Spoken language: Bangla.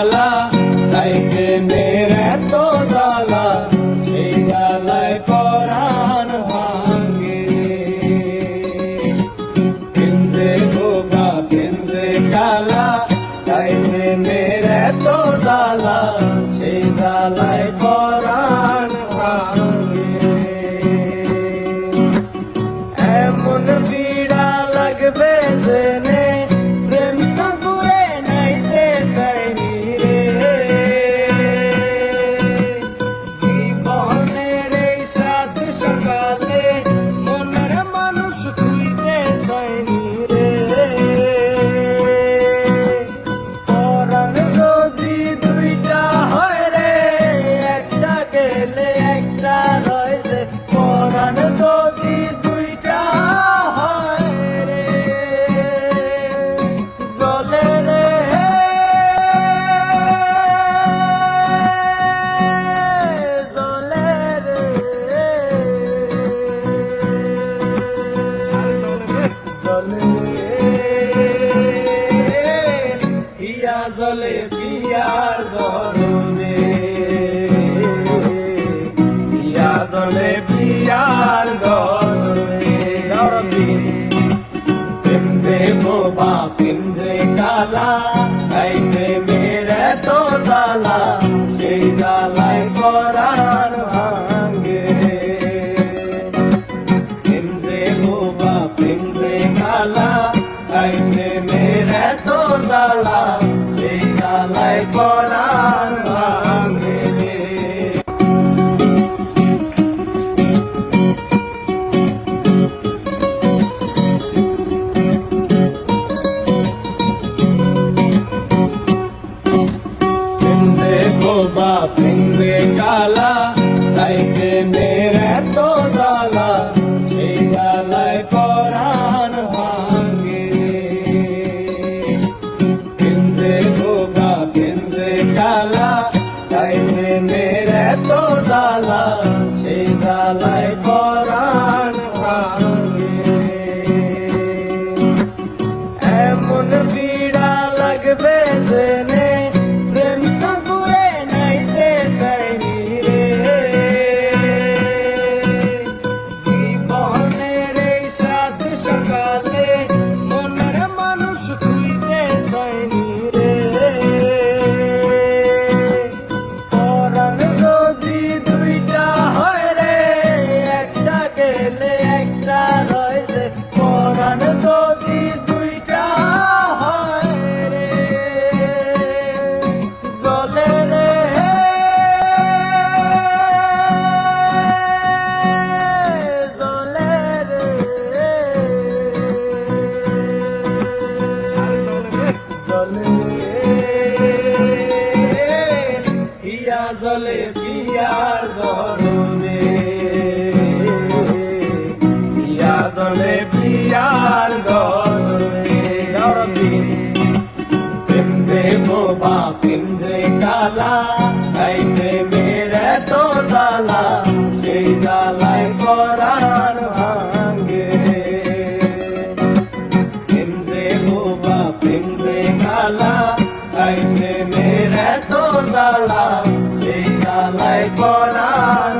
জ্বালা তাই প্রেমের এত জ্বালা সেই জ্বালায় পরাণ ভাঙে প্রেমে ধোকা প্রেমে জ্বালা তাই প্রেমের এত জ্বালা সেই জ্বালায় পরাণ ভাঙে এমন পীড়া লাগবে জেনে প্রেম সাগরে নাইতে চাইনি রে জীবনের এই সাত সকালে মনের মানুষ খুঁজতে চাইনি রে পরাণ যদি দুইটা হয় রে একটা গেলে একটা রয় যে পরাণ যদি দুইটা হয় রে জলে রে জলে রে জলে হিয়া জলে পিয়ার দরনে হিয়া জলে পিয়ার দরনে প্রেমে বোবা প্রেমে কালা তাই প্রেমের এত জ্বালা সেই জ্বালায় পরাণ ভাঙে প্রেমে বোবা প্রেমে কালা তাই প্রেমের এত জ্বালা সেই জ্বালায় পরাণ ভাঙে বোবা প্রেমে কালা তাই প্রেমের এত জ্বালা সেই জ্বালায় পরাণ ভাঙে প্রেমে বোবা প্রেমে কালা তাই প্রেমের এত জ্বালা সেই জ্বালায় পরাণ ভাঙে এমন পীড়া লাগবে জেনে হিয়া জলে পিয়ার দরনে হিয়া জলে পিয়ার দরনে প্রেমে বোবা প্রেমে কালা তাই প্রেমের এত জ্বালা সেই জ্বালায় পরাণ ভাঙে প্রেমে বোবা প্রেমে কালা তাই প্রেমের এত জ্বালা সেই জ্বালায় পরাণ